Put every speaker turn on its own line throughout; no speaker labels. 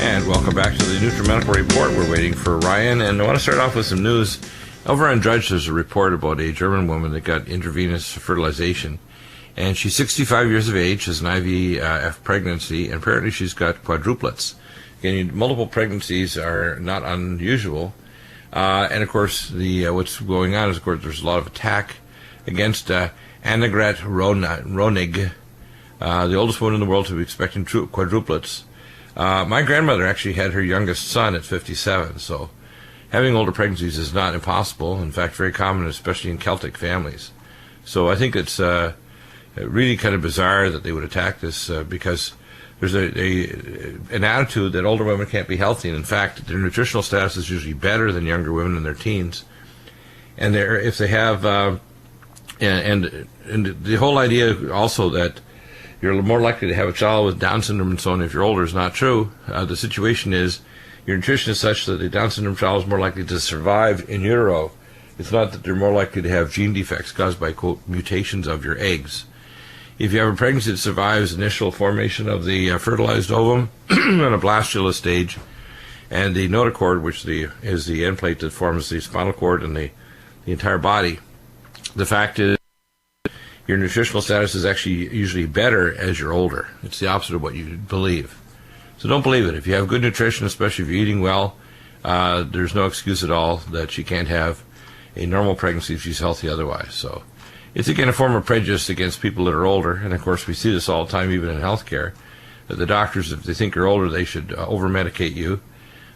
And welcome back to the Nutrimedical Report. We're waiting for Ryan, and I want to start off with some news. Over on Drudge, there's a report about a German woman that got intravenous fertilization, and she's 65 years of age, has an IVF pregnancy, and apparently she's got quadruplets. Again, multiple pregnancies are not unusual, and of course, what's going on is, of course, there's a lot of attack against Annegret Ronig, the oldest woman in the world to be expecting quadruplets. My grandmother actually had her youngest son at 57, so having older pregnancies is not impossible. In fact, very common, especially in Celtic families. So I think it's really kind of bizarre that they would attack this because there's an attitude that older women can't be healthy, and in fact, their nutritional status is usually better than younger women in their teens. And if they have, and the whole idea also that you're more likely to have a child with Down syndrome and so on if you're older is not true. The situation is your nutrition is such that the Down syndrome child is more likely to survive in utero. It's not that they're more likely to have gene defects caused by, quote, mutations of your eggs. If you have a pregnancy that survives initial formation of the fertilized ovum on a blastula stage, and the notochord, which is the end plate that forms the spinal cord and the entire body, the fact is your nutritional status is actually usually better as you're older. It's the opposite of what you believe. So don't believe it. If you have good nutrition, especially if you're eating well, there's no excuse at all that she can't have a normal pregnancy if she's healthy otherwise. So it's, again, a form of prejudice against people that are older. And, of course, we see this all the time, even in healthcare, that the doctors, if they think you're older, they should over-medicate you.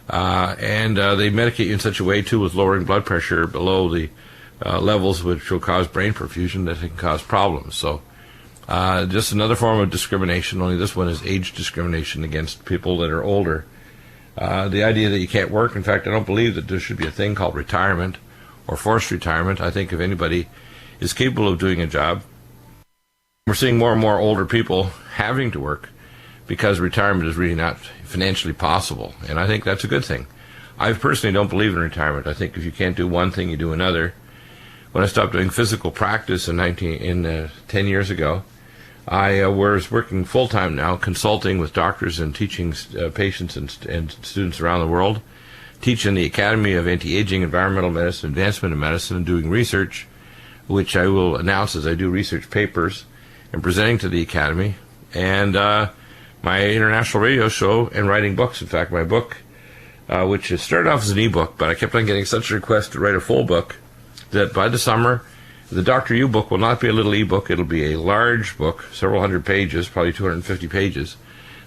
And they medicate you in such a way, too, with lowering blood pressure below the levels which will cause brain perfusion that can cause problems. So just another form of discrimination, only this one is age discrimination against people that are older. The idea that you can't work, in fact, I don't believe that there should be a thing called retirement or forced retirement. I think if anybody is capable of doing a job, we're seeing more and more older people having to work because retirement is really not financially possible, and I think that's a good thing. I personally don't believe in retirement. I think if you can't do one thing, you do another. When I stopped doing physical practice 10 years ago, I was working full-time now, consulting with doctors and teaching patients and students around the world, teaching the Academy of Anti-Aging, Environmental Medicine, Advancement in Medicine, and doing research, which I will announce as I do research papers, and presenting to the Academy, and my international radio show, and writing books. In fact, my book, which started off as an e-book, but I kept on getting such requests to write a full book, that by the summer, the Dr. U book will not be a little e-book. It'll be a large book, several hundred pages, probably 250 pages,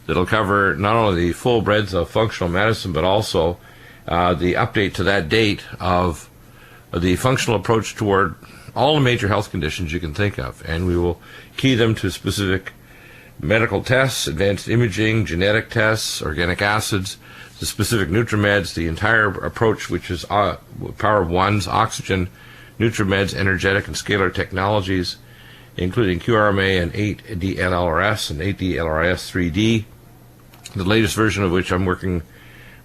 that'll cover not only the full breadth of functional medicine, but also the update to that date of the functional approach toward all the major health conditions you can think of. And we will key them to specific medical tests, advanced imaging, genetic tests, organic acids, the specific NutriMeds, the entire approach, which is Power of One's oxygen, NutriMeds, energetic and scalar technologies, including QRMA and 8-DNLRS and 8-DNLRS3D, the latest version of which I'm working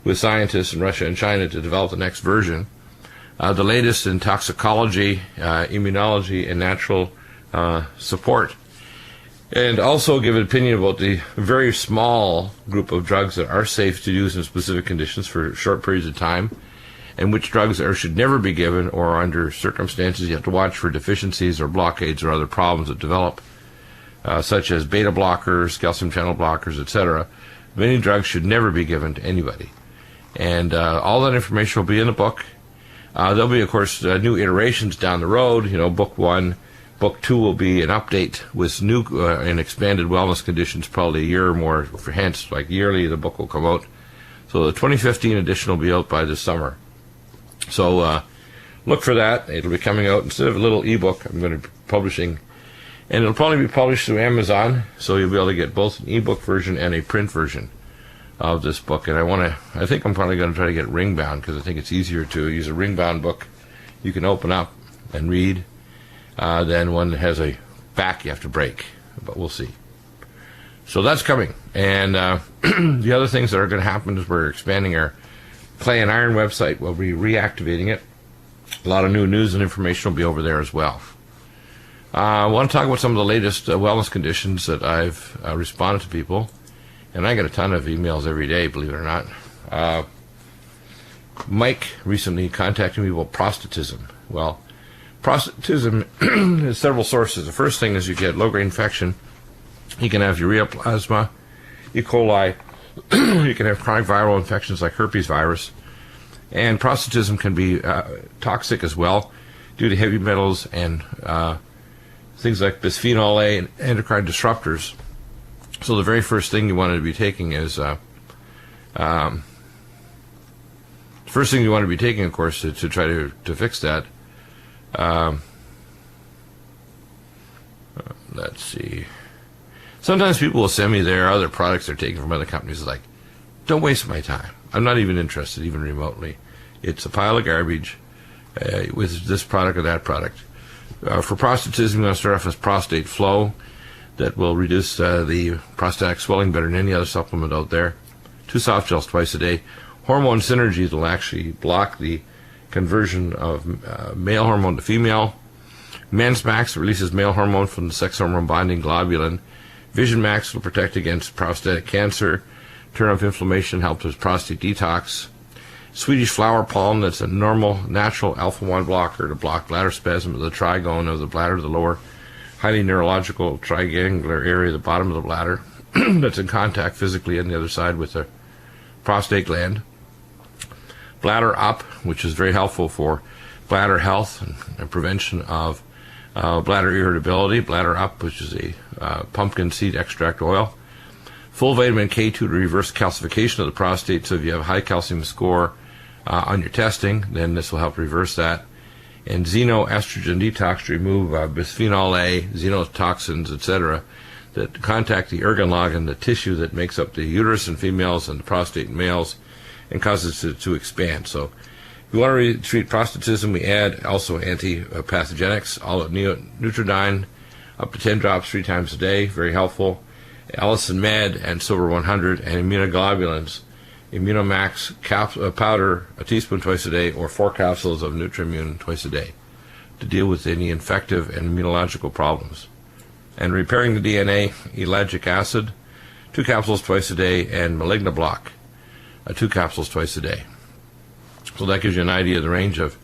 with scientists in Russia and China to develop the next version, the latest in toxicology, immunology, and natural support. And also give an opinion about the very small group of drugs that are safe to use in specific conditions for short periods of time, and which drugs should never be given, or under circumstances you have to watch for deficiencies or blockades or other problems that develop, such as beta blockers, calcium channel blockers, etc. Many drugs should never be given to anybody. And all that information will be in the book. There'll be, of course, new iterations down the road. Book 1, Book 2 will be an update with new and expanded wellness conditions, probably a year or more, hence, like yearly, the book will come out. So the 2015 edition will be out by this summer. So look for that. It'll be coming out instead of a little ebook. I'm going to be publishing, and it'll probably be published through Amazon, so you'll be able to get both an ebook version and a print version of this book. And I think I'm probably going to try to get ring bound, because I think it's easier to use a ring bound book you can open up and read than one that has a back you have to break. But we'll see. So that's coming. And the other things that are going to happen is we're expanding our Clay and Iron website. We'll be reactivating it. A lot of new news and information will be over there as well. I want to talk about some of the latest wellness conditions that I've responded to people. And I get a ton of emails every day, believe it or not. Mike recently contacted me about prostatism. Well, prostatism has several sources. The first thing is you get low-grade infection. You can have ureaplasma, E. coli. You can have chronic viral infections like herpes virus. And prostatism can be toxic as well due to heavy metals and things like bisphenol A and endocrine disruptors. So the very first thing you want to be taking is first thing you want to be taking, of course, to try to fix that. Let's see. Sometimes people will send me their other products they're taking from other companies. It's like, don't waste my time. I'm not even interested, even remotely. It's a pile of garbage with this product or that product. For prostatism, you want to start off with prostate flow. That will reduce the prostatic swelling better than any other supplement out there. 2 soft gels twice a day. Hormone synergy that will actually block the conversion of male hormone to female. Men's Max releases male hormone from the sex hormone binding globulin. Vision Max will protect against prostatic cancer. Turn off inflammation, helps with prostate detox. Swedish flower pollen, that's a normal, natural alpha-1 blocker to block bladder spasm of the trigone of the bladder, the lower, highly neurological triangular area at the bottom of the bladder that's in contact physically on the other side with the prostate gland. Bladder Up, which is very helpful for bladder health and prevention of bladder irritability. Bladder Up, which is a pumpkin seed extract oil. Full vitamin K2 to reverse calcification of the prostate. So if you have a high calcium score on your testing, then this will help reverse that. And xenoestrogen detox to remove bisphenol A, xenotoxins, etc., that contact the ergon log in the tissue that makes up the uterus in females and the prostate in males and causes it to expand. So if you want to treat prostatism, we add also anti-pathogenics, all at Nutridyne, up to 10 drops 3 times a day, very helpful. Allison Med and Silver 100 and immunoglobulins. Immunomax powder, a teaspoon twice a day, or 4 capsules of Nutrimune twice a day to deal with any infective and immunological problems. And repairing the DNA, ellagic acid, 2 capsules twice a day, and Malignablock, 2 capsules twice a day. So that gives you an idea of the range of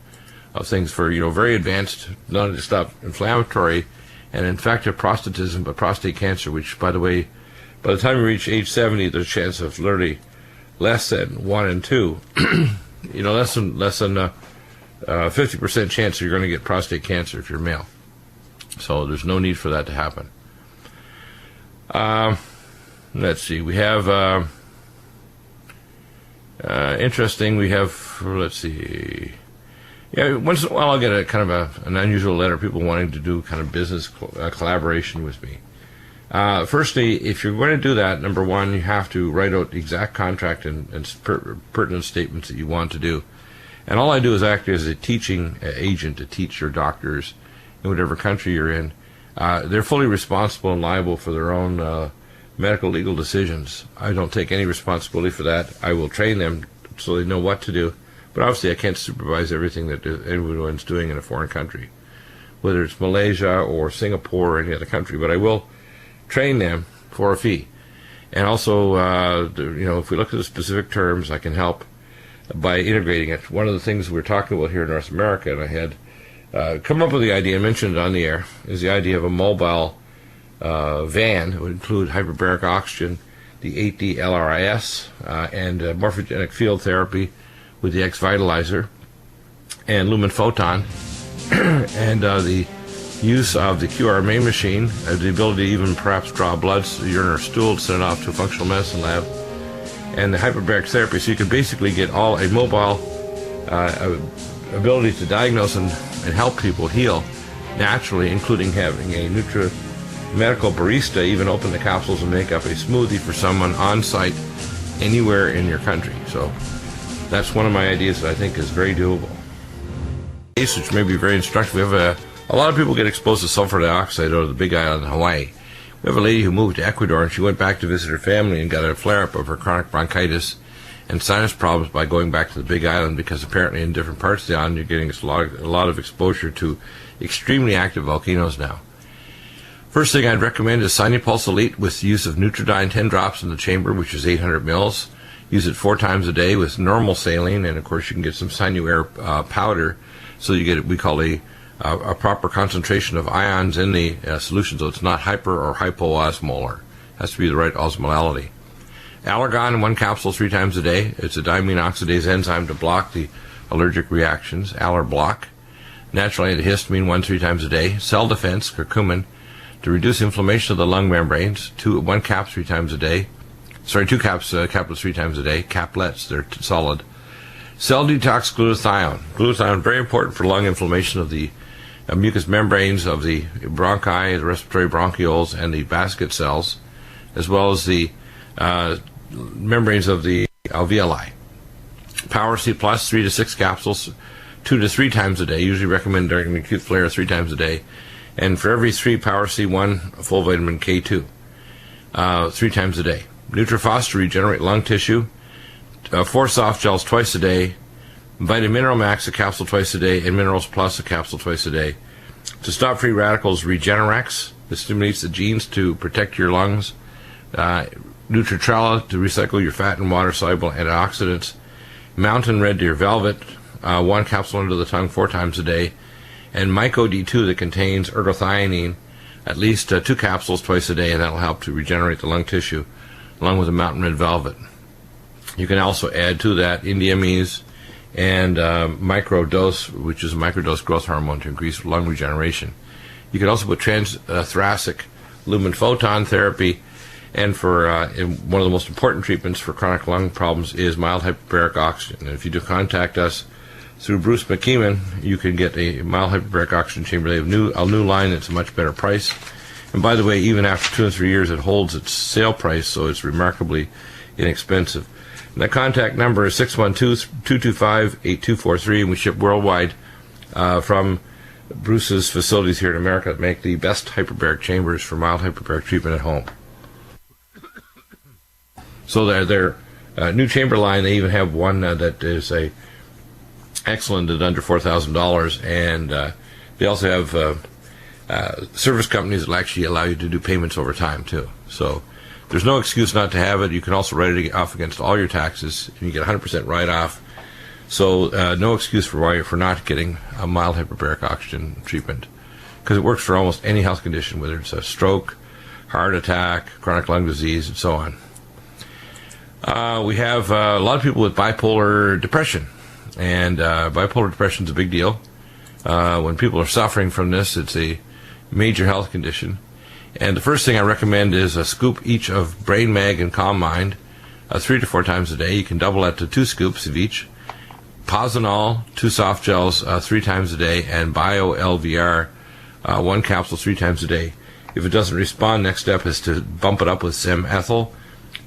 things for, very advanced, not only to stop inflammatory and infective prostatism, but prostate cancer, which, by the way, by the time you reach age 70, there's a chance of literally less than 1 in 2, less than 50% chance you're going to get prostate cancer if you're male. So there's no need for that to happen. Let's see. We have interesting. We have. Let's see. Yeah, once in a while I'll get a kind of an unusual letter. People wanting to do kind of business collaboration with me. Firstly, if you're going to do that, number one, you have to write out the exact contract and pertinent statements that you want to do. And all I do is act as a teaching agent to teach your doctors in whatever country you're in. They're fully responsible and liable for their own medical legal decisions. I don't take any responsibility for that. I will train them so they know what to do. But obviously I can't supervise everything that anyone's doing in a foreign country, whether it's Malaysia or Singapore or any other country. But I will train them for a fee. And also, if we look at the specific terms, I can help by integrating it. One of the things we're talking about here in North America, and I had come up with the idea, mentioned it on the air, is the idea of a mobile van that would include hyperbaric oxygen, the 8D LRIS, and morphogenic field therapy with the X Vitalizer, and lumen photon, and the use of the QRMA machine, the ability to even perhaps draw blood, urine, or stool to send it off to a functional medicine lab, and the hyperbaric therapy. So you can basically get all a mobile ability to diagnose and help people heal naturally, including having a Nutrimedical barista even open the capsules and make up a smoothie for someone on site anywhere in your country. So that's one of my ideas that I think is very doable. Which may be very instructive. We have a lot of people get exposed to sulfur dioxide out of the Big Island in Hawaii. We have a lady who moved to Ecuador, and she went back to visit her family and got a flare-up of her chronic bronchitis and sinus problems by going back to the Big Island, because apparently in different parts of the island you're getting a lot of exposure to extremely active volcanoes now. First thing I'd recommend is Sinupulse Elite with the use of Nutridyne 10 drops in the chamber, which is 800 mils. Use it 4 times a day with normal saline, and of course you can get some Sinuair powder, so you get what we call a proper concentration of ions in the solution, so it's not hyper or hypoosmolar. It has to be the right osmolality. Allergon in 1 capsule 3 times a day. It's a diamine oxidase enzyme to block the allergic reactions, Allerblock. Natural antihistamine 1 3 times a day. Cell defense, curcumin, to reduce inflammation of the lung membranes. 1 cap 3 times a day. 2 caplets 3 times a day. Caplets, they're solid. Cell detox glutathione. Glutathione, very important for lung inflammation of the mucous membranes of the bronchi, the respiratory bronchioles, and the basket cells, as well as the membranes of the alveoli. Power C Plus, 3 to 6 capsules, 2 to 3 times a day. Usually recommend during an acute flare 3 times a day. And for every 3 Power C1, full vitamin K2, 3 times a day. Nutrifos to regenerate lung tissue. 4 soft gels twice a day. Vitamineral Max, a capsule twice a day, and Minerals Plus, a capsule twice a day. To stop free radicals, Regenerex. This stimulates the genes to protect your lungs. Nutritrella to recycle your fat and water-soluble antioxidants. Mountain Red Deer Velvet, 1 capsule under the tongue 4 times a day. And Myco D2 that contains ergothioneine, at least 2 capsules twice a day, and that'll help to regenerate the lung tissue, along with the Mountain Red Velvet. You can also add to that Indiamese and microdose, which is a microdose growth hormone to increase lung regeneration. You can also put transthoracic lumen photon therapy, and for one of the most important treatments for chronic lung problems is mild hyperbaric oxygen. And if you do contact us through Bruce McKeeman, you can get a mild hyperbaric oxygen chamber. They have a new line that's a much better price. And by the way, even after 2 or 3 years, it holds its sale price, so it's remarkably inexpensive. And the contact number is 612-225-8243, and we ship worldwide from Bruce's facilities here in America that make the best hyperbaric chambers for mild hyperbaric treatment at home. So their new chamber line, they even have one that is excellent at under $4,000, and they also have service companies that will actually allow you to do payments over time too. So there's no excuse not to have it. You can also write it off against all your taxes, and you get 100% write-off. So no excuse for not getting a mild hyperbaric oxygen treatment, because it works for almost any health condition, whether it's a stroke, heart attack, chronic lung disease, and so on. We have a lot of people with bipolar depression, and bipolar depression is a big deal. When people are suffering from this, it's a major health condition. And the first thing I recommend is a scoop each of Brain Mag and Calm Mind, 3 to 4 times a day. You can double that to 2 scoops of each. Posinol, 2 soft gels 3 times a day, and BioLVR, 1 capsule 3 times a day. If it doesn't respond, next step is to bump it up with Semethyl,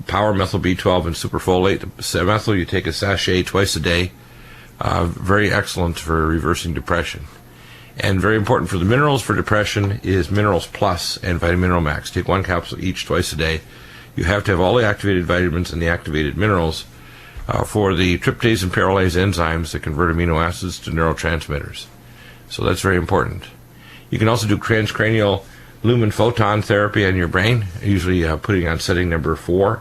Power Methyl B12, and Superfolate. Semethyl, you take a sachet twice a day. Very excellent for reversing depression. And very important for the minerals for depression is Minerals Plus and Vitamineral Max. Take 1 capsule each twice a day. You have to have all the activated vitamins and the activated minerals for the tryptase and paralase enzymes that convert amino acids to neurotransmitters. So that's very important. You can also do transcranial lumen photon therapy on your brain, usually putting on setting number 4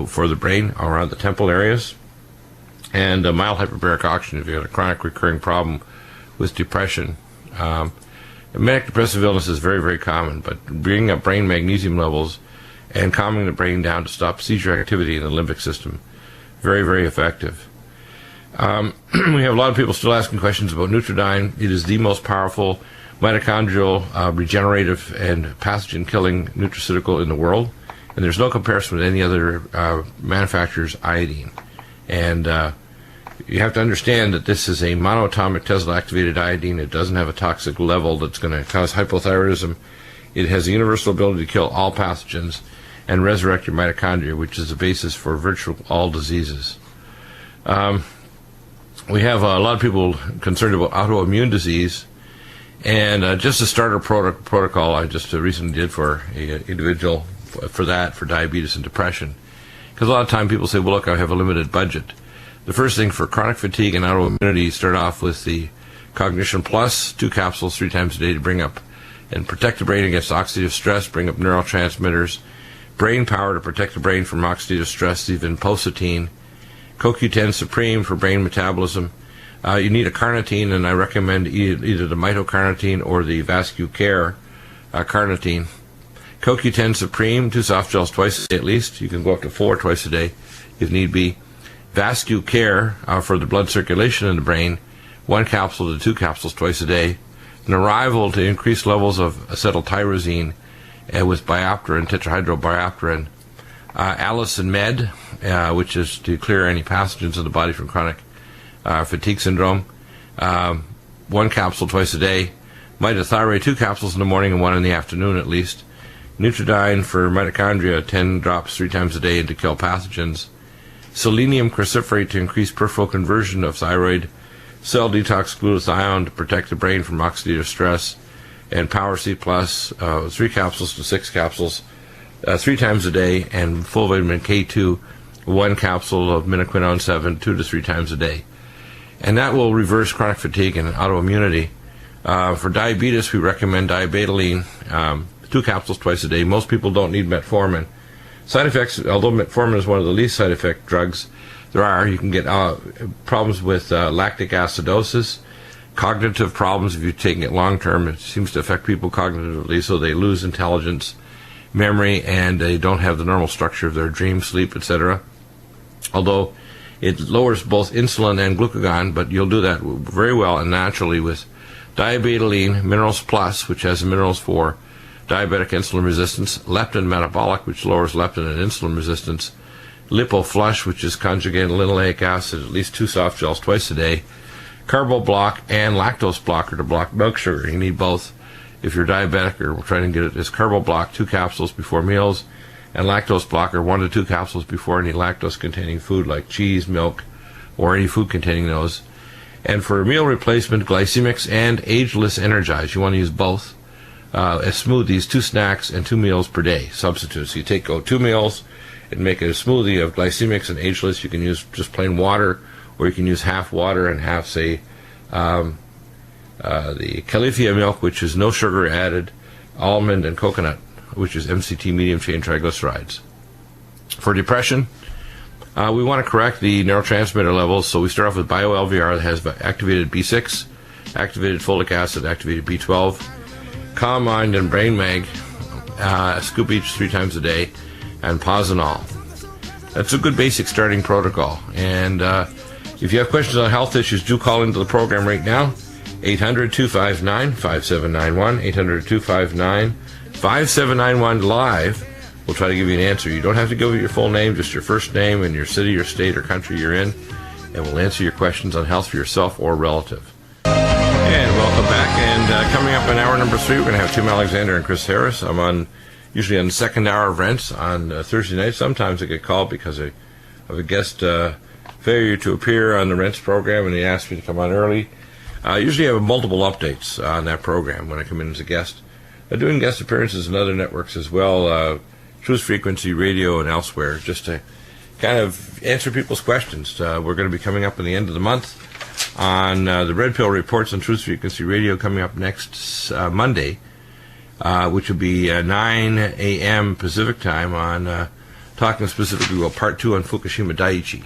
for the brain around the temple areas. And mild hyperbaric oxygen if you have a chronic recurring problem with depression. Manic depressive illness is very, very common, but bringing up brain magnesium levels and calming the brain down to stop seizure activity in the limbic system, very, very effective. We have a lot of people still asking questions about Nutridyne. It is the most powerful mitochondrial regenerative and pathogen-killing nutraceutical in the world, and there's no comparison with any other manufacturer's iodine. And you have to understand that this is a monoatomic Tesla-activated iodine. It doesn't have a toxic level that's going to cause hypothyroidism. It has the universal ability to kill all pathogens and resurrect your mitochondria, which is the basis for virtually all diseases. We have a lot of people concerned about autoimmune disease, and just a starter protocol I just recently did for an individual for diabetes and depression. Because a lot of time people say, well, look, I have a limited budget. The first thing for chronic fatigue and autoimmunity, start off with the Cognition Plus, 2 capsules 3 times a day to bring up and protect the brain against oxidative stress, bring up neurotransmitters, brain power to protect the brain from oxidative stress, even vinpocetine, CoQ10 Supreme for brain metabolism. You need a carnitine, and I recommend either the mitocarnitine or the VascuCare carnitine. CoQ10 Supreme, 2 soft gels twice a day at least. You can go up to 4 twice a day if need be. VascuCare for the blood circulation in the brain, 1 capsule to 2 capsules twice a day. Narival to increase levels of acetyltyrosine with biopterin, tetrahydrobiopterin. Allicin Med, which is to clear any pathogens in the body from chronic fatigue syndrome, 1 capsule twice a day. Mitothyroid, 2 capsules in the morning and 1 in the afternoon at least. Nutridyne for mitochondria, 10 drops 3 times a day and to kill pathogens. Selenium cruciferate to increase peripheral conversion of thyroid. Cell detox glutathione to protect the brain from oxidative stress. And Power C Plus, 3 capsules to 6 capsules 3 times a day. And full vitamin K2, 1 capsule of minoquinone 7, 2 to 3 times a day. And that will reverse chronic fatigue and autoimmunity. For diabetes, we recommend diabetoline, 2 capsules twice a day. Most people don't need metformin. Side effects, although metformin is one of the least side effect drugs there are, you can get problems with lactic acidosis, cognitive problems if you're taking it long term. It seems to affect people cognitively, so they lose intelligence, memory, and they don't have the normal structure of their dream, sleep, etc. Although it lowers both insulin and glucagon, but you'll do that very well and naturally with diabetoline, Minerals Plus, which has the minerals for diabetic insulin resistance, leptin metabolic, which lowers leptin and insulin resistance, LipoFlush, which is conjugated linoleic acid, at least 2 soft gels twice a day, Carbo Block, and Lactose Blocker to block milk sugar. You need both if you're diabetic or trying to get it. It's Carbo Block, 2 capsules before meals, and Lactose Blocker, 1 to 2 capsules before any lactose-containing food like cheese, milk, or any food containing those. And for meal replacement, Glycemics and Ageless Energize. You want to use both. As smoothies, 2 snacks and 2 meals per day substitutes. You take 2 meals and make it a smoothie of Glycemics and Ageless. You can use just plain water, or you can use half water and half, say, the Califia milk, which is no sugar added, almond and coconut, which is MCT medium chain triglycerides. For depression, we want to correct the neurotransmitter levels, so we start off with BioLVR that has activated B6, activated folic acid, activated B12, Calm Mind and Brain Mag, a scoop each 3 times a day, and Posinol. That's a good basic starting protocol. And if you have questions on health issues, do call into the program right now, 800-259-5791, 800-259-5791 live. We'll try to give you an answer. You don't have to give your full name, just your first name and your city or state or country you're in, and we'll answer your questions on health for yourself or relative. And welcome back. And coming up in hour number 3, we're going to have Tim Alexander and Chris Harris. I'm usually on the second hour of Rents on Thursday night. Sometimes I get called because of a guest failure to appear on the Rents program, and they asked me to come on early. I usually have multiple updates on that program when I come in as a guest. Doing guest appearances in other networks as well, Truth Frequency Radio and elsewhere, just to kind of answer people's questions. We're going to be coming up in the end of the month on the Red Pill Reports on Truth Frequency Radio coming up next Monday, which will be 9 a.m. Pacific time on talking specifically about Part 2 on Fukushima Daiichi.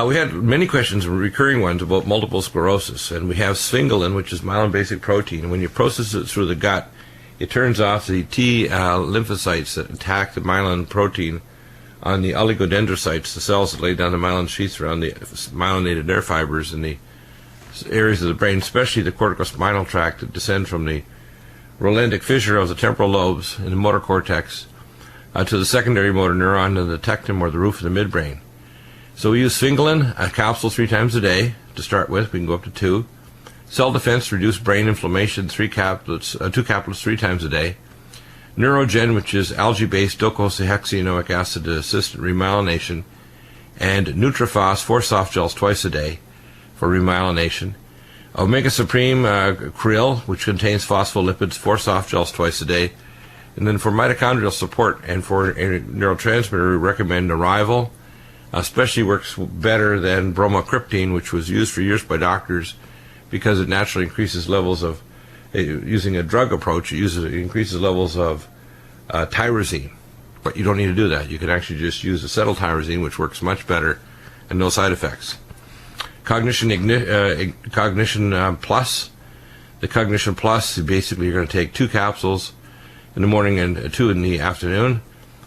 We had many questions, recurring ones, about multiple sclerosis, and we have sphingolin, which is myelin basic protein. When you process it through the gut, it turns off the T lymphocytes that attack the myelin protein on the oligodendrocytes, the cells that lay down the myelin sheaths around the myelinated nerve fibers in the areas of the brain, especially the corticospinal tract that descend from the Rolandic fissure of the temporal lobes in the motor cortex to the secondary motor neuron and the tectum, or the roof of the midbrain. So we use sphingolin, a capsule 3 times a day to start with. We can go up to 2. Cell defense, reduce brain inflammation, 2 caplets 3 times a day. Neurogen, which is algae-based docosahexaenoic acid to assist remyelination. And Nutrifos, 4 soft gels twice a day for remyelination. Omega Supreme Krill, which contains phospholipids, 4 soft gels twice a day. And then for mitochondrial support and for a neurotransmitter, we recommend Narival. Especially works better than bromocriptine, which was used for years by doctors because it naturally increases levels of using a drug approach, it increases levels of tyrosine. But you don't need to do that. You can actually just use acetyltyrosine, which works much better and no side effects. Cognition Plus. The Cognition Plus, basically you're going to take 2 capsules in the morning and 2 in the afternoon.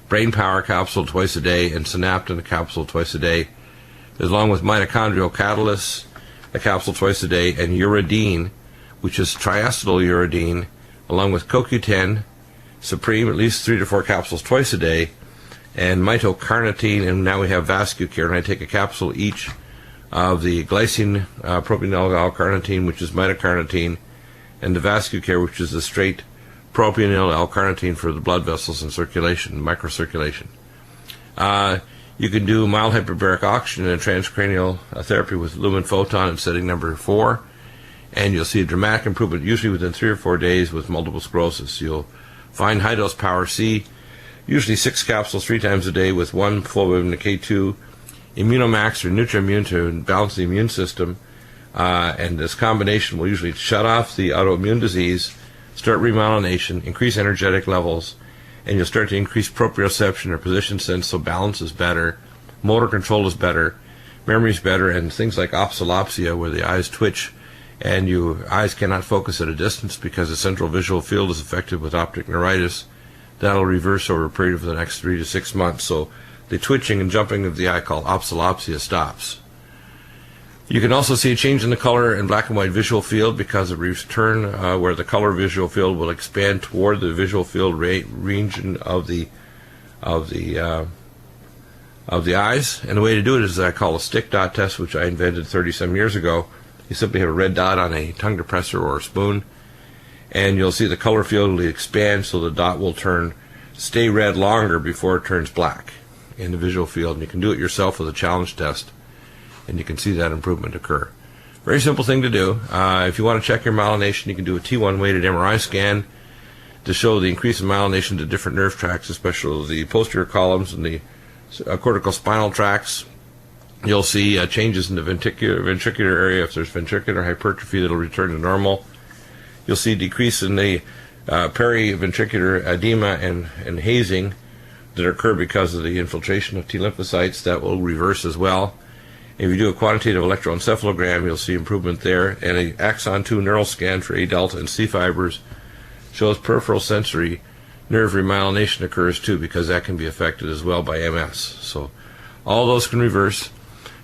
Brain Power capsule twice a day, and Synaptin capsule twice a day, along with mitochondrial catalysts, a capsule twice a day, and uridine, which is triacetyluridine, along with CoQ10 Supreme, at least 3 to 4 capsules twice a day, and mitocarnitine, and now we have VascuCare, and I take a capsule each of the glycine propionyl L-carnitine, which is mitocarnitine, and the VascuCare, which is the straight propionyl L-carnitine for the blood vessels and circulation, microcirculation. You can do mild hyperbaric oxygen and transcranial therapy with lumen photon in setting number 4, and you'll see a dramatic improvement usually within 3 or 4 days with multiple sclerosis. You'll find high-dose Power C, usually 6 capsules 3 times a day with 1 full vitamin K2, Immunomax or Nutrimune to balance the immune system, and this combination will usually shut off the autoimmune disease, start remyelination, increase energetic levels, and you'll start to increase proprioception or position sense, so balance is better, motor control is better, memory is better, and things like opsolopsia, where the eyes twitch and your eyes cannot focus at a distance because the central visual field is affected with optic neuritis, that'll reverse over a period of the next 3 to 6 months. So the twitching and jumping of the eye, called opsolopsia, stops. You can also see a change in the color and black and white visual field because of return where the color visual field will expand toward the visual field region of the eyes. And the way to do it is I call a stick dot test, which I invented 30-some years ago. You simply have a red dot on a tongue depressor or a spoon, and you'll see the color field will expand, so the dot will stay red longer before it turns black in the visual field. And you can do it yourself with a challenge test, and you can see that improvement occur. Very simple thing to do. If you want to check your myelination, you can do a T1 weighted MRI scan to show the increase in myelination to different nerve tracts, especially the posterior columns and the corticospinal tracts. You'll see changes in the ventricular area. If there's ventricular hypertrophy, that'll return to normal. You'll see decrease in the periventricular edema and hazing that occur because of the infiltration of T lymphocytes. That will reverse as well. If you do a quantitative electroencephalogram, you'll see improvement there. And an axon 2 neural scan for A delta and C fibers shows peripheral sensory nerve remyelination occurs too, because that can be affected as well by MS. So all those can reverse.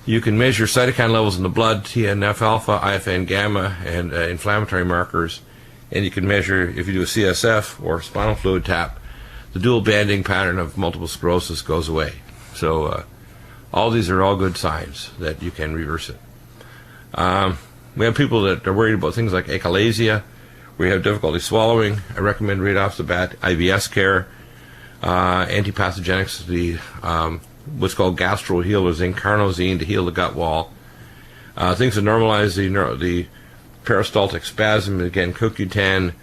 You can measure cytokine levels in the blood, TNF-alpha, IFN gamma, and inflammatory markers. And you can measure, if you do a CSF or spinal fluid tap, the dual banding pattern of multiple sclerosis goes away. So all these are all good signs that you can reverse it. We have people that are worried about things like achalasia, where you have difficulty swallowing. I recommend right off the bat IBS care, antipathogenics, the what's called gastro healers, carnosine to heal the gut wall. Things that normalize the peristaltic spasm, again, CoQ10,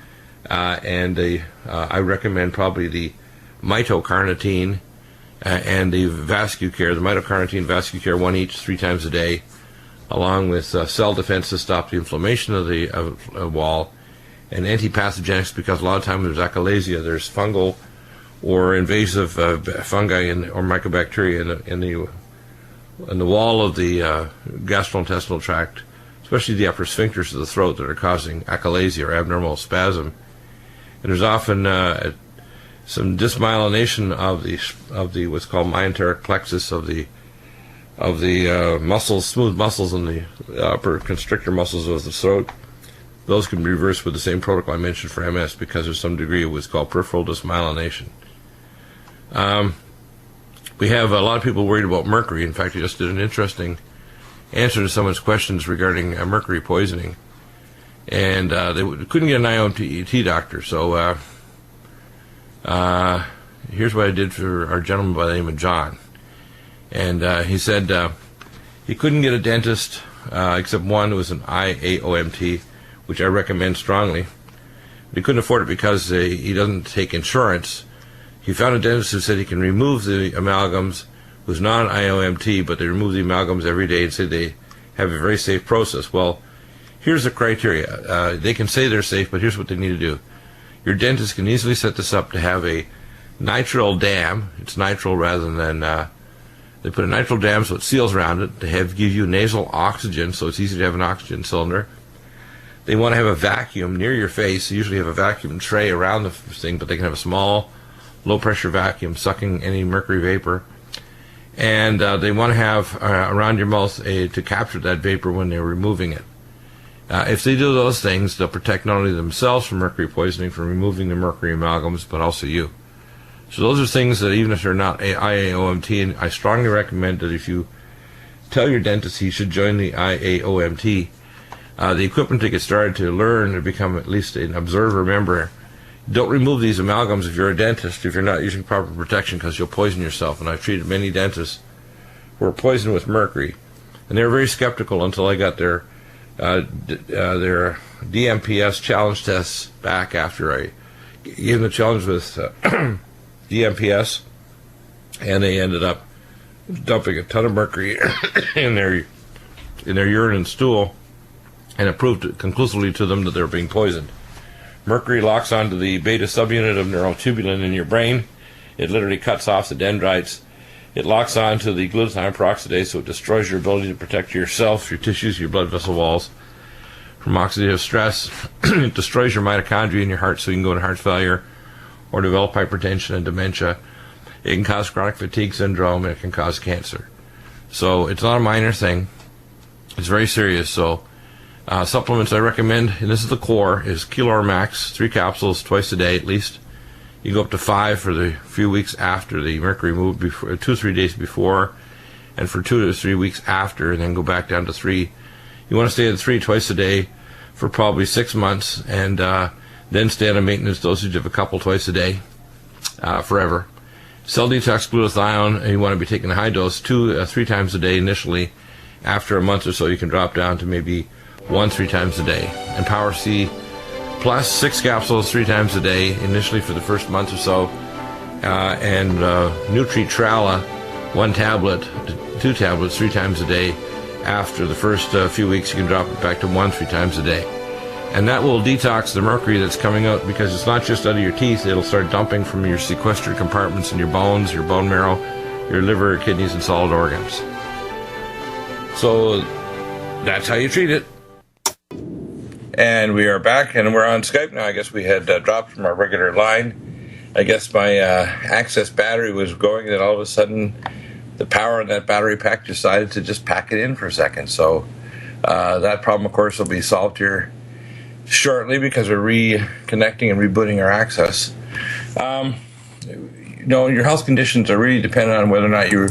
and I recommend probably the mitocarnitine and the VascuCare, the mitocarnitine VascuCare, 1 each 3 times a day, along with cell defense to stop the inflammation of the wall, and antipathogenics, because a lot of times there's achalasia, there's fungal or invasive fungi or mycobacteria in the wall of the gastrointestinal tract, especially the upper sphincters of the throat, that are causing achalasia or abnormal spasm. And there's often some dysmyelination of the what's called myenteric plexus of the muscles, smooth muscles in the upper constrictor muscles of the throat. Those can be reversed with the same protocol I mentioned for MS, because there's some degree of what's called peripheral dysmyelination. We have a lot of people worried about mercury. In fact, I just did an interesting answer to someone's questions regarding mercury poisoning, and they couldn't get an IOMT doctor. So here's what I did for our gentleman by the name of John. And he said he couldn't get a dentist except one. It was an IAOMT, which I recommend strongly. But he couldn't afford it because he doesn't take insurance. He found a dentist who said he can remove the amalgams, who's non-IOMT, but they remove the amalgams every day and say they have a very safe process. Well, Here's the criteria. They can say they're safe, but here's what they need to do. Your dentist can easily set this up to have a nitrile dam. It's nitrile rather than, they put a nitrile dam so it seals around it. They give you nasal oxygen, so it's easy to have an oxygen cylinder. They want to have a vacuum near your face. They usually have a vacuum tray around the thing, but they can have a small, low-pressure vacuum sucking any mercury vapor. And they want to have around your mouth to capture that vapor when they're removing it. If they do those things, they'll protect not only themselves from mercury poisoning, from removing the mercury amalgams, but also you. So those are things that even if they're not IAOMT, and I strongly recommend that if you tell your dentist he should join the IAOMT, the equipment to get started to learn to become at least an observer member. Don't remove these amalgams if you're a dentist, if you're not using proper protection, because you'll poison yourself. And I've treated many dentists who were poisoned with mercury, and they were very skeptical until I got their DMPS challenge tests back after I gave them the challenge with DMPS, and they ended up dumping a ton of mercury in their urine and stool, and it proved conclusively to them that they were being poisoned. Mercury locks onto the beta subunit of neurotubulin in your brain. It literally cuts off the dendrites. It locks onto the glutathione peroxidase, so it destroys your ability to protect yourself, your tissues, your blood vessel walls from oxidative stress. It destroys your mitochondria in your heart, so you can go into heart failure or develop hypertension and dementia. It can cause chronic fatigue syndrome, and it can cause cancer. So it's not a minor thing. It's very serious. So supplements I recommend, and this is the core, is Kilor Max, 3 capsules twice a day at least. You go up to 5 for the few weeks after the mercury moved, 2 or 3 days before, and for 2 to 3 weeks after, and then go back down to 3. You want to stay at 3 twice a day for probably 6 months, and then stay on a maintenance dosage of a couple twice a day forever. Cell detox glutathione, you want to be taking a high dose 3 times a day initially. After a month or so, you can drop down to maybe 1-3 times a day. And Power C Plus, 6 capsules 3 times a day, initially for the first month or so. And Nutrimedical, 1 tablet, 2 tablets 3 times a day. After the first few weeks, you can drop it back to 1-3 times a day. And that will detox the mercury that's coming out, because it's not just out of your teeth. It'll start dumping from your sequestered compartments in your bones, your bone marrow, your liver, kidneys, and solid organs. So that's how you treat it. And we are back, and we're on Skype now. I guess we had dropped from our regular line. I guess my access battery was going, and then all of a sudden the power in that battery pack decided to just pack it in for a second. So that problem, of course, will be solved here shortly, because we're reconnecting and rebooting our access. Your health conditions are really dependent on whether or not you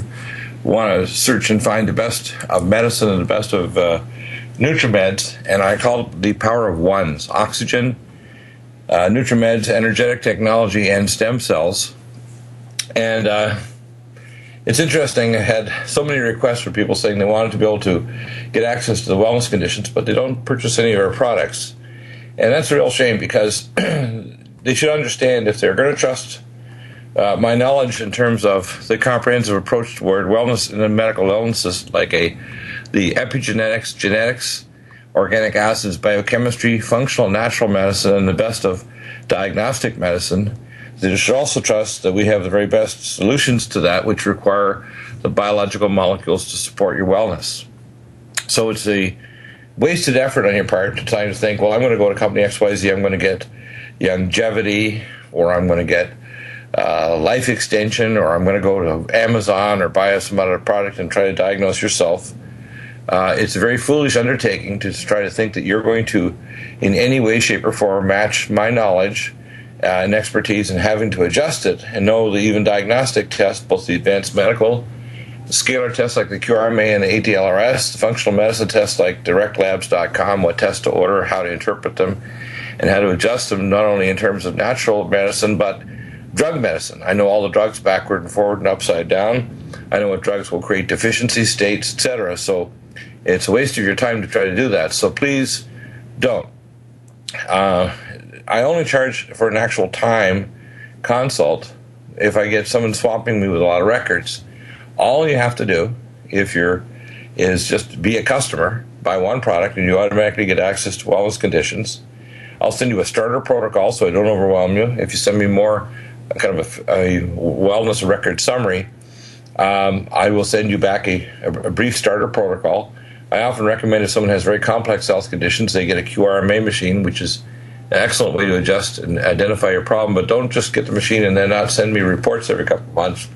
want to search and find the best of medicine and the best of Nutrimeds, and I call it the power of ones: oxygen, Nutrimeds, energetic technology, and stem cells. And it's interesting, I had so many requests from people saying they wanted to be able to get access to the wellness conditions, but they don't purchase any of our products. And that's a real shame, because they should understand, if they're going to trust my knowledge in terms of the comprehensive approach toward wellness and medical illnesses, like the epigenetics, genetics, organic acids, biochemistry, functional natural medicine, and the best of diagnostic medicine, they should also trust that we have the very best solutions to that, which require the biological molecules to support your wellness. So it's a wasted effort on your part to try to think, well, I'm going to go to company XYZ, I'm going to get longevity, or I'm going to get life extension, or I'm going to go to Amazon or buy some other product and try to diagnose yourself. It's a very foolish undertaking to try to think that you're going to, in any way, shape, or form, match my knowledge and expertise in having to adjust it, and know that even diagnostic tests, both the advanced medical, the scalar tests like the QRMA and the ADLRS, the functional medicine tests like directlabs.com, what tests to order, how to interpret them, and how to adjust them, not only in terms of natural medicine, but drug medicine. I know all the drugs backward and forward and upside down. I know what drugs will create deficiency states, etc. So it's a waste of your time to try to do that. So please don't. I only charge for an actual time consult if I get someone swamping me with a lot of records. All you have to do, is just be a customer, buy one product and you automatically get access to wellness conditions. I'll send you a starter protocol so I don't overwhelm you. If you send me more, kind of a wellness record summary, I will send you back a brief starter protocol. I often recommend if someone has very complex health conditions, they get a QRMA machine, which is an excellent way to adjust and identify your problem. But don't just get the machine and then not send me reports every couple of months,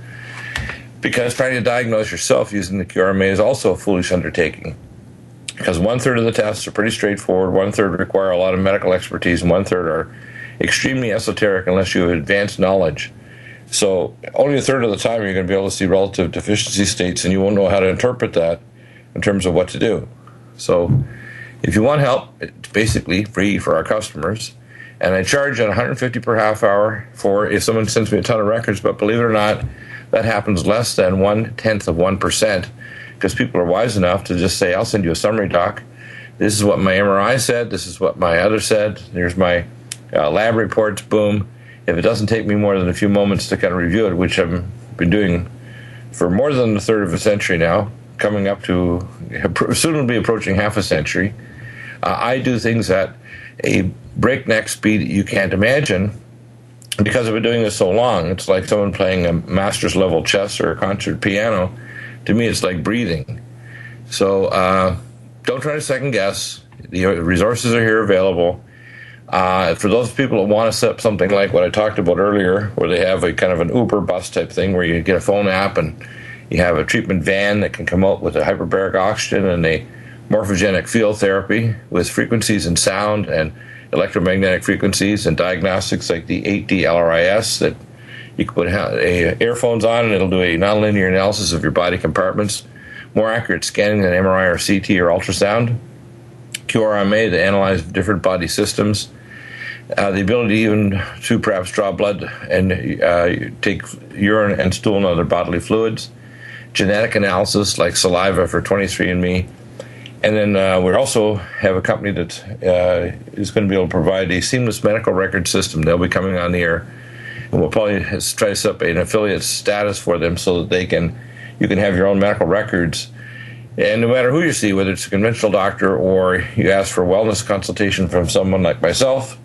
because trying to diagnose yourself using the QRMA is also a foolish undertaking. Because 1/3 of the tests are pretty straightforward, 1/3 require a lot of medical expertise, and 1/3 are extremely esoteric unless you have advanced knowledge. So only 1/3 of the time you're going to be able to see relative deficiency states, and you won't know how to interpret that in terms of what to do. So if you want help, it's basically free for our customers. And I charge at $150 per half hour for if someone sends me a ton of records, but believe it or not, that happens less than 1/10 of 1%, because people are wise enough to just say, I'll send you a summary doc. This is what my MRI said. This is what my other said. Here's my lab reports, boom. If it doesn't take me more than a few moments to kind of review it, which I've been doing for more than a third of a century now, coming up to, soon will be approaching half a century, I do things at a breakneck speed that you can't imagine because I've been doing this so long. It's like someone playing a master's level chess or a concert piano. To me, it's like breathing. So don't try to second guess. The resources are here available. For those people that want to set up something like what I talked about earlier, where they have a kind of an Uber bus type thing where you get a phone app and you have a treatment van that can come out with a hyperbaric oxygen and a morphogenic field therapy with frequencies and sound and electromagnetic frequencies and diagnostics like the 8D LRIS that you can put earphones on and it'll do a nonlinear analysis of your body compartments, more accurate scanning than MRI or CT or ultrasound, QRMA to analyze different body systems, the ability even to perhaps draw blood and take urine and stool and other bodily fluids, genetic analysis like saliva for 23andMe. And then we also have a company that is going to be able to provide a seamless medical record system. They'll be coming on the air. And we'll probably try to set up an affiliate status for them so that you can have your own medical records. And no matter who you see, whether it's a conventional doctor or you ask for a wellness consultation from someone like myself,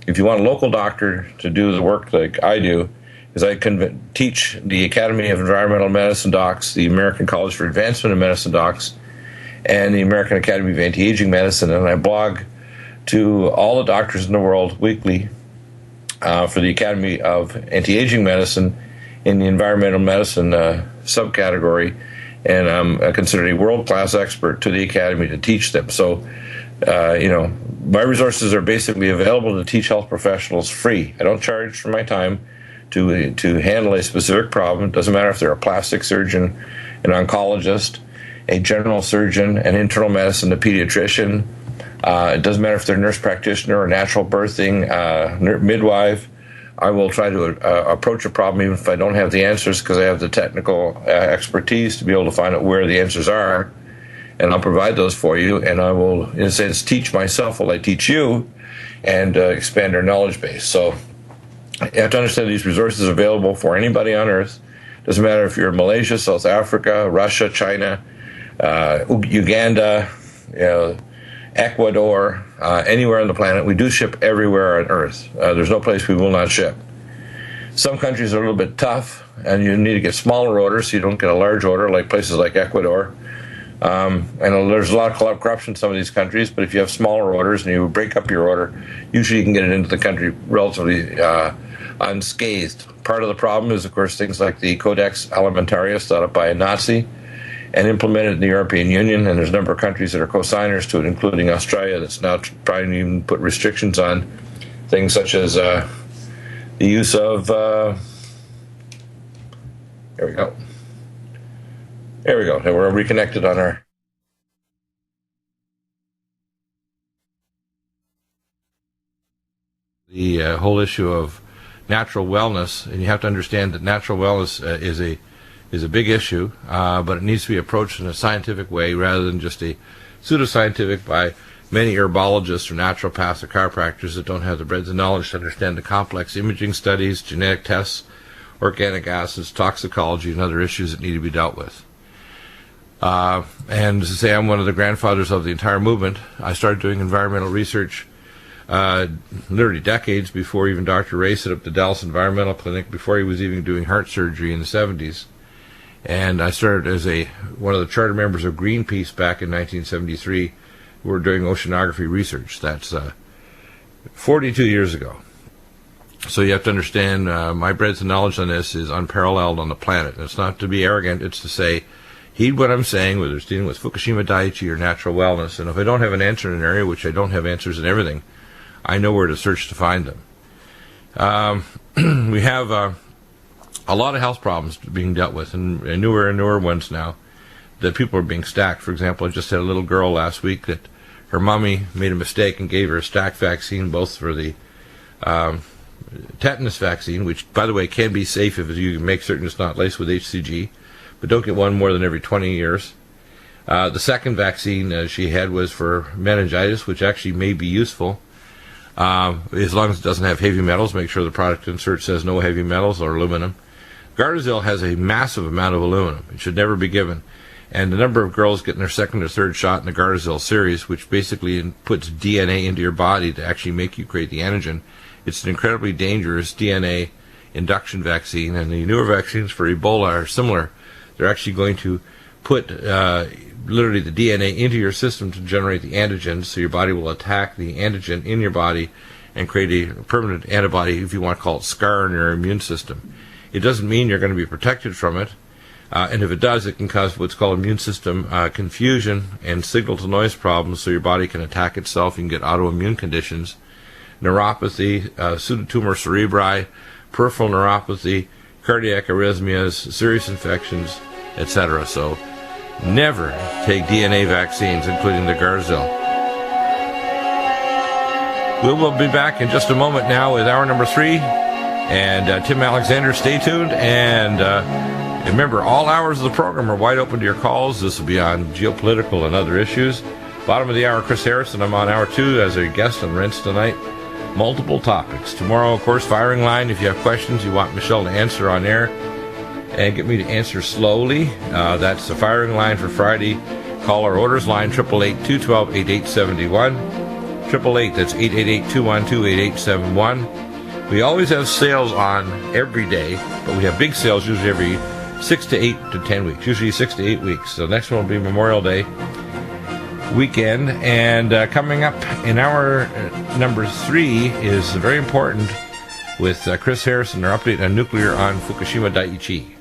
if you want a local doctor to do the work like I do, is I can teach the Academy of Environmental Medicine Docs, the American College for Advancement in Medicine Docs, and the American Academy of Anti-Aging Medicine, and I blog to all the doctors in the world weekly for the Academy of Anti-Aging Medicine in the Environmental Medicine subcategory, and I'm considered a world-class expert to the Academy to teach them. So, my resources are basically available to teach health professionals free. I don't charge for my time to handle a specific problem. It doesn't matter if they're a plastic surgeon, an oncologist, a general surgeon, an internal medicine, a pediatrician. It doesn't matter if they're a nurse practitioner or natural birthing, midwife. I will try to approach a problem even if I don't have the answers, because I have the technical expertise to be able to find out where the answers are, and I'll provide those for you. And I will, in a sense, teach myself while I teach you and expand our knowledge base. So you have to understand these resources are available for anybody on Earth. Doesn't matter if you're in Malaysia, South Africa, Russia, China, Uganda, Ecuador, anywhere on the planet. We do ship everywhere on Earth. There's no place we will not ship. Some countries are a little bit tough, and you need to get smaller orders so you don't get a large order, like places like Ecuador. And there's a lot of corruption in some of these countries, but if you have smaller orders and you break up your order, usually you can get it into the country relatively unscathed. Part of the problem is, of course, things like the Codex Alimentarius thought up by a Nazi and implemented in the European Union, and there's a number of countries that are co-signers to it, including Australia, that's now trying to even put restrictions on things such as the use of... There we go. There we go. Now we're reconnected on our... The whole issue of natural wellness, and you have to understand that natural wellness is a big issue, but it needs to be approached in a scientific way rather than just a pseudoscientific by many herbologists or naturopaths or chiropractors that don't have the breadth of knowledge to understand the complex imaging studies, genetic tests, organic acids, toxicology, and other issues that need to be dealt with. And to say I'm one of the grandfathers of the entire movement. I started doing environmental research literally decades before even Dr. Ray set up the Dallas Environmental Clinic, before he was even doing heart surgery in the 70s. And I started as one of the charter members of Greenpeace back in 1973. We were doing oceanography research. That's 42 years ago. So you have to understand, my breadth of knowledge on this is unparalleled on the planet. And it's not to be arrogant, it's to say, heed what I'm saying, whether it's dealing with Fukushima Daiichi or natural wellness. And if I don't have an answer in an area, which I don't have answers in everything, I know where to search to find them. We have a lot of health problems being dealt with, and newer ones now, that people are being stacked. For example, I just had a little girl last week that her mommy made a mistake and gave her a stacked vaccine, both for the tetanus vaccine, which, by the way, can be safe if you make certain it's not laced with HCG, but don't get one more than every 20 years. The second vaccine she had was for meningitis, which actually may be useful, as long as it doesn't have heavy metals. Make sure the product insert says no heavy metals or aluminum. Gardasil has a massive amount of aluminum. It should never be given. And the number of girls getting their second or third shot in the Gardasil series, which basically puts DNA into your body to actually make you create the antigen, it's an incredibly dangerous DNA induction vaccine. And the newer vaccines for Ebola are similar. They're actually going to put literally the DNA into your system to generate the antigens, so your body will attack the antigen in your body and create a permanent antibody, if you want to call it scar, in your immune system. It doesn't mean you're going to be protected from it, and if it does, it can cause what's called immune system confusion and signal-to-noise problems, so your body can attack itself. You can get autoimmune conditions, neuropathy, pseudotumor cerebri, peripheral neuropathy, cardiac arrhythmias, serious infections, etc. So never take DNA vaccines, including the Gardasil. We will be back in just a moment now with hour number 3. And Tim Alexander, stay tuned. And remember, all hours of the program are wide open to your calls. This will be on geopolitical and other issues. Bottom of the hour, Chris Harrison. I'm on hour 2 as a guest on Rents Tonight. Multiple topics. Tomorrow, of course, firing line. If you have questions you want Michelle to answer on air and get me to answer slowly, that's the firing line for Friday. Call our orders line, 888-212-8871. 888, that's 888-212-8871. We always have sales on every day, but we have big sales usually every 6 to 8 to 10 weeks, usually 6 to 8 weeks. So next one will be Memorial Day weekend. And coming up in hour number 3 is very important with Chris Harrison, our update on nuclear on Fukushima Daiichi.